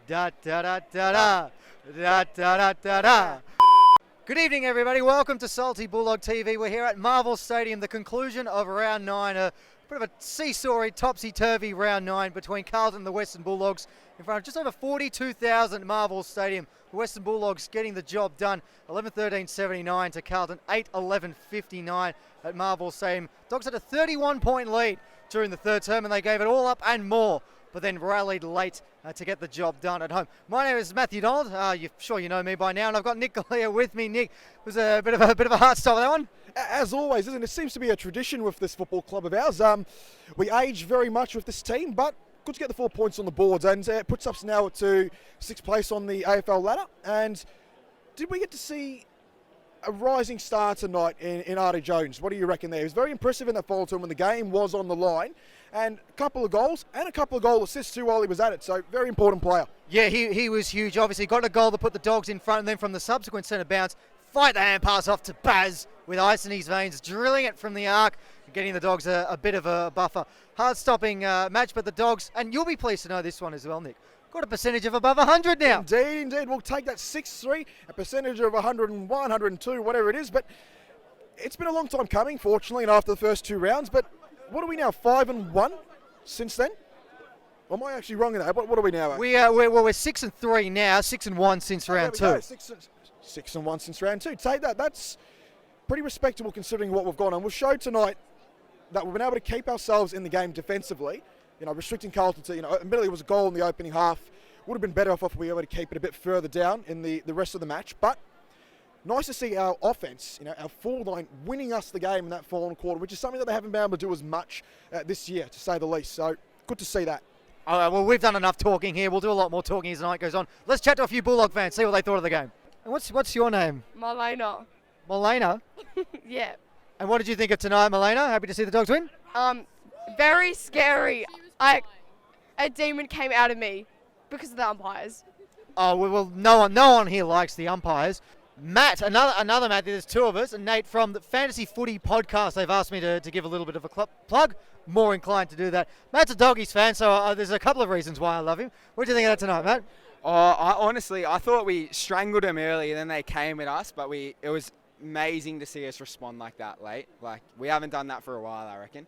Da da da da da da da da da da. Good evening, everybody. Welcome to Salty Bulldog TV. We're here at Marvel Stadium, the conclusion of round 9. A bit of a seesawy, topsy-turvy round 9 between Carlton and the Western Bulldogs in front of just over 42,000 Marvel Stadium. The Western Bulldogs getting the job done. 11-13-79 to Carlton, 8-11-59 at Marvel Stadium. Dogs had a 31-point lead during the third term, and they gave it all up and more, but then rallied late to get the job done at home. My name is Matthew Donald. You're sure you know me by now, and I've got Nick Galea with me. Nick, it was a bit of a hard stop with that one. As always, isn't it? It seems to be a tradition with this football club of ours. We age very much with this team, but good to get the 4 points on the boards, and it puts us now to 6th place on the AFL ladder. And did we get to see a rising star tonight in Artie Jones? What do you reckon there? He was very impressive in that final term when the game was on the line, and a couple of goals and a couple of goal assists too while he was at it. So very important player. Yeah, he was huge. Obviously got a goal to put the Dogs in front, and then from the subsequent centre bounce, fight the hand pass off to Baz with ice in his veins, drilling it from the arc, getting the Dogs a bit of a buffer. Hard-stopping match, but the Dogs, and you'll be pleased to know this one as well, Nick, got a percentage of above 100 now. Indeed. We'll take that 6-3, a percentage of 101, 102, whatever it is. But it's been a long time coming, fortunately, and after the first 2 rounds. But what are we now, 5-1 since then? Or am I actually wrong in that? What are we now at? We're 6-3 now, 6-1 since round 2. 6-1 since round 2. Take that. That's pretty respectable considering what we've gone on. We'll show tonight that we've been able to keep ourselves in the game defensively. Restricting Carlton to, admittedly it was a goal in the opening half. Would have been better off if we were able to keep it a bit further down in the rest of the match. But nice to see our offense, our forward line winning us the game in that final quarter, which is something that they haven't been able to do as much this year, to say the least. So good to see that. All right, well, we've done enough talking here. We'll do a lot more talking as the night goes on. Let's chat to a few Bulldog fans, see what they thought of the game. And what's your name? Marlena. Marlena? Yeah. And what did you think of tonight, Marlena? Happy to see the Dogs win? Very scary. A demon came out of me because of the umpires. Oh, well, no one here likes the umpires. Matt, another Matt, there's 2 of us, and Nate from the Fantasy Footy podcast. They've asked me to give a little bit of a plug. More inclined to do that. Matt's a Doggies fan, so there's a couple of reasons why I love him. What do you think of that tonight, Matt? I thought we strangled them early, and then they came at us, but it was amazing to see us respond like that late. Like, we haven't done that for a while, I reckon.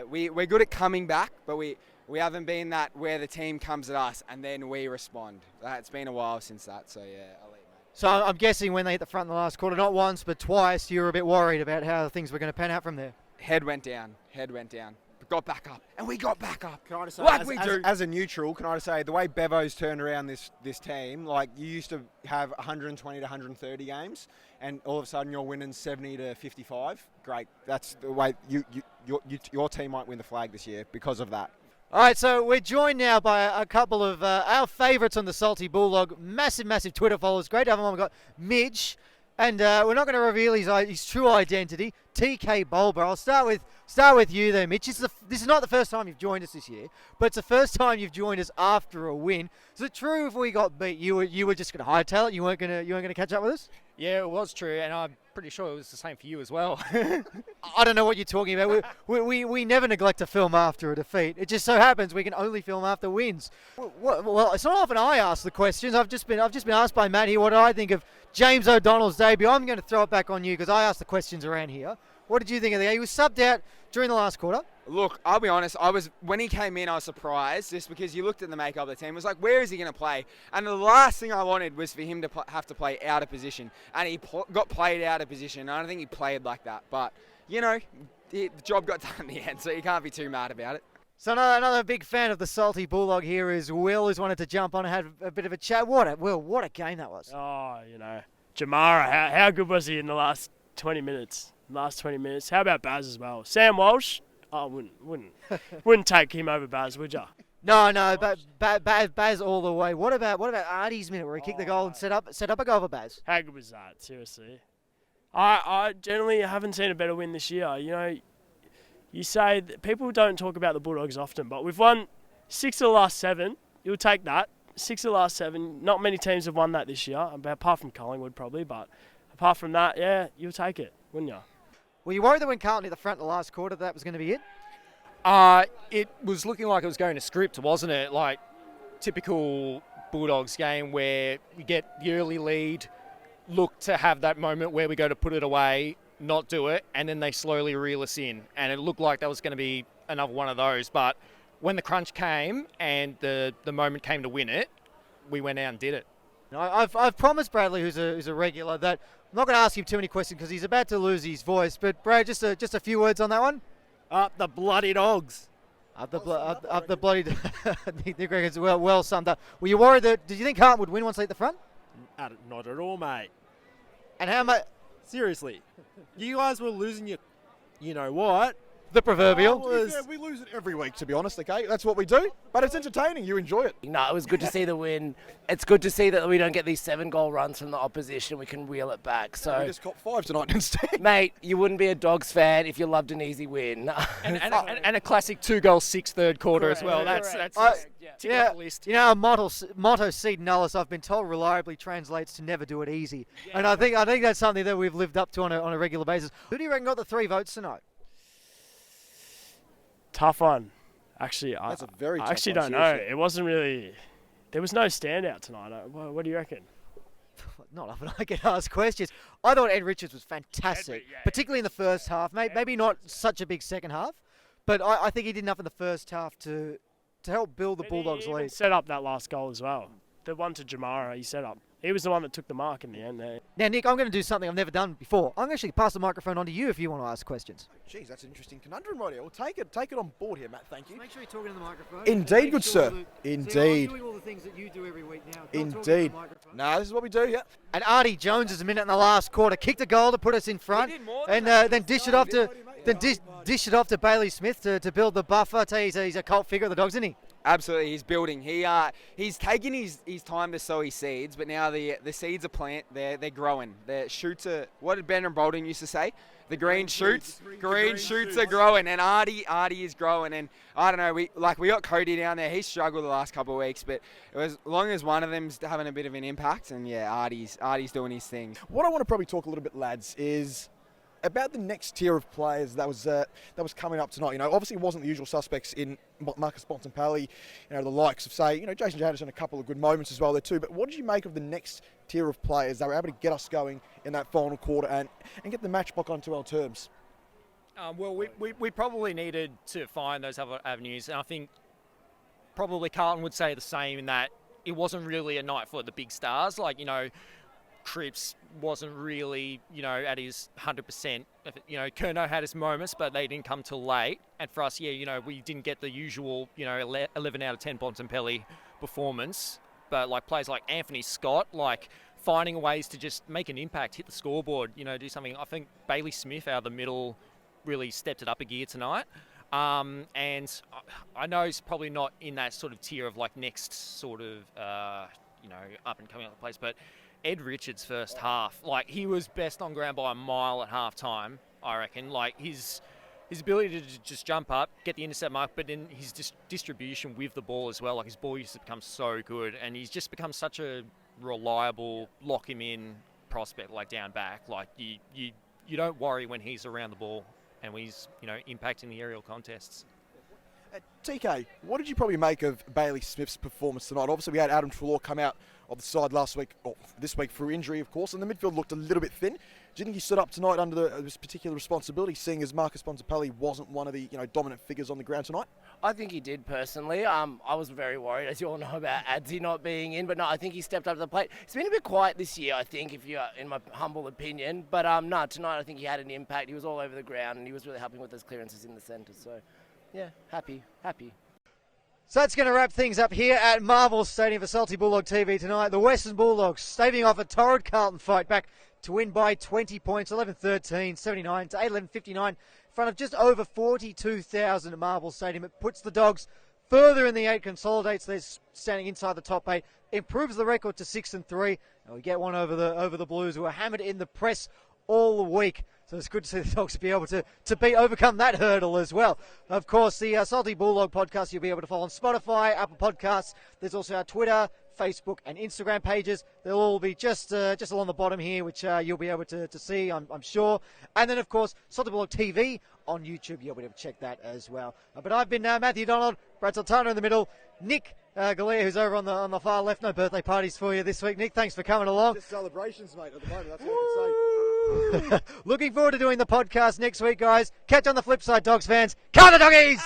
We're good at coming back, but we haven't been that where the team comes at us and then we respond. It's been a while since that, so yeah, I'll leave, mate. So I'm guessing when they hit the front in the last quarter, not once but twice, you were a bit worried about how things were going to pan out from there. Head went down. But got back up, and we got back up. Can I just say, do. As a neutral, can I just say, the way Bevo's turned around this team, like you used to have 120 to 130 games, and all of a sudden you're winning 70 to 55. Great. That's the way your team might win the flag this year because of that. All right, so we're joined now by a couple of our favourites on the Salty Bulldog. Massive Twitter followers. Great to have them on. We've got Midge, and we're not going to reveal his true identity, TK Bulber. I'll start with you there, Mitch. This is not the first time you've joined us this year, but it's the first time you've joined us after a win. Is it true if we got beat, you were just going to hightail it? You weren't going to catch up with us? Yeah, it was true, and I'm pretty sure it was the same for you as well. I don't know what you're talking about. We never neglect to film after a defeat. It just so happens we can only film after wins. Well, it's not often I ask the questions. I've just been asked by Matt here what did I think of James O'Donnell's debut. I'm going to throw it back on you because I asked the questions around here. What did you think of the game? He was subbed out during the last quarter. Look, I'll be honest, when he came in, I was surprised just because you looked at the makeup of the team. It was like, where is he going to play? And the last thing I wanted was for him to have to play out of position. And he got played out of position. I don't think he played like that. But, the job got done in the end, so you can't be too mad about it. So another big fan of the Salty Bulldog here is Will, who's wanted to jump on and have a bit of a chat. What a game that was. Oh, Jamara, how good was he in the last 20 minutes? How about Baz as well? Sam Walsh, I wouldn't take him over Baz, would ya? No, but Baz all the way. What about Artie's minute where he kicked the goal and set up a goal for Baz? How good was that? Seriously, I generally haven't seen a better win this year. You say that people don't talk about the Bulldogs often, but we've won 6 of the last 7. You'll take that. 6 of the last 7. Not many teams have won that this year, apart from Collingwood probably. But apart from that, yeah, you'll take it, wouldn't you? Were you worried that when Carlton hit the front in the last quarter that was going to be it? It was looking like it was going to script, wasn't it? Like typical Bulldogs game where we get the early lead, look to have that moment where we go to put it away, not do it, and then they slowly reel us in. And it looked like that was going to be another one of those. But when the crunch came and the moment came to win it, we went out and did it. I've promised Bradley, who's a regular, that I'm not going to ask him too many questions because he's about to lose his voice. But Brad, just a few words on that one. Up the bloody dogs. Up the bloody. Nick reckons well summed up. Were you worried that? Did you think Carlton would win once they hit the front? Not at all, mate. And how much? Seriously, you guys were losing your, you know what? The proverbial. Yeah, we lose it every week, to be honest, okay? That's what we do. But it's entertaining. You enjoy it. No, it was good to see the win. It's good to see that we don't get these 7-goal runs from the opposition. We can reel it back. So, We just got 5 tonight instead. mate, you wouldn't be a Dogs fan if you loved an easy win. And a classic 2-goal, 6 third quarter as well. That's tick off the list. You know, our motto "Seed Nullis," I've been told reliably translates to "never do it easy," and I think that's something that we've lived up to on a regular basis. Who do you reckon got the 3 votes tonight? Tough one. Actually, That's a very I tough actually one, don't know. seriously. It wasn't really. There was no standout tonight. What do you reckon? Not often I get asked questions. I thought Ed Richards was fantastic, particularly in the first half. Maybe not such a big second half, but I think he did enough in the first half to help build the Bulldogs' He lead. set up that last goal as well. The one to Jamara, he set up. He was the one that took the mark in the end there. Now, Nick, I'm going to do something I've never done before. I'm going to actually pass the microphone on to you if you want to ask questions. Jeez, that's an interesting conundrum right here. We'll take it on board here, Matt. Thank you. Make sure you're talking to the microphone. Indeed, good sir. Indeed. I'm doing all the things that you do every week now. Indeed. No, this is what we do, yeah. And Artie Jones is a minute in the last quarter. Kicked a goal to put us in front, and then dish it off to Bailey Smith to build the buffer. I tell you, he's a cult figure of the Dogs, isn't he? Absolutely, he's building. He's taking his time to sow his seeds, but now the seeds are they're growing. The shoots are, what did Ben and Bolden used to say? The green shoots are growing, and Artie is growing. And I don't know, we got Cody down there. He struggled the last couple of weeks, but it was as long as one of them's having a bit of an impact. And yeah, Artie's doing his thing. What I want to probably talk a little bit, lads, is about the next tier of players that was coming up tonight. You know, obviously it wasn't the usual suspects in Marcus Bontempelli, you know, the likes of, say, you know, Jason Jadis and a couple of good moments as well there too. But what did you make of the next tier of players that were able to get us going in that final quarter and get the match back onto our terms? Well, we probably needed to find those other avenues, and I think probably Carlton would say the same in that it wasn't really a night for the big stars. Like, you know, Cripps wasn't really, you know, at his 100%. You know, Curnow had his moments, but they didn't come till late. And for us, yeah, you know, we didn't get the usual, you know, 11 out of 10 Bontempelli performance. But like players like Anthony Scott, like finding ways to just make an impact, hit the scoreboard, you know, do something. I think Bailey Smith out of the middle really stepped it up a gear tonight. And I know he's probably not in that sort of tier of like next sort of, you know, up and coming up the place, but Ed Richards' first half, like he was best on ground by a mile at half time, I reckon. Like his ability to just jump up, get the intercept mark, but then his distribution with the ball as well. Like his ball used to become so good, and he's just become such a reliable lock him in prospect, like down back. Like you don't worry when he's around the ball and when he's, you know, impacting the aerial contests. TK, what did you probably make of Bailey Smith's performance tonight? Obviously, we had Adam Treloar come out of the side last week, or this week through injury, of course, and the midfield looked a little bit thin. Do you think he stood up tonight under this particular responsibility, seeing as Marcus Bontempelli wasn't one of the, you know, dominant figures on the ground tonight? I think he did personally. I was very worried, as you all know, about Adzi not being in, but no, I think he stepped up to the plate. It's been a bit quiet this year, I think, if you're in my humble opinion. But no, tonight I think he had an impact. He was all over the ground, and he was really helping with those clearances in the centre. So, yeah, happy. So that's going to wrap things up here at Marvel Stadium for Salty Bulldog TV tonight. The Western Bulldogs staving off a torrid Carlton fight back to win by 20 points, 11-13, 79 to 11-59, in front of just over 42,000 at Marvel Stadium. It puts the Dogs further in the 8, consolidates their standing inside the top 8, improves the record to 6-3, and we get one over the Blues, who are hammered in the press all the week. So it's good to see the Dogs be able to overcome that hurdle as well. Of course, the Salty Bulldog podcast you'll be able to follow on Spotify, Apple Podcasts. There's also our Twitter, Facebook, and Instagram pages. They'll all be just along the bottom here, which you'll be able to see, I'm sure. And then, of course, Salty Bulldog TV on YouTube. You'll be able to check that as well. But I've been Matthew Donald, Brad Sultana in the middle, Nick Galia, who's over on the far left. No birthday parties for you this week. Nick, thanks for coming along. Just celebrations, mate, at the moment. That's all I can say. Looking forward to doing the podcast next week, guys. Catch you on the flip side, Dogs fans. Come the Doggies!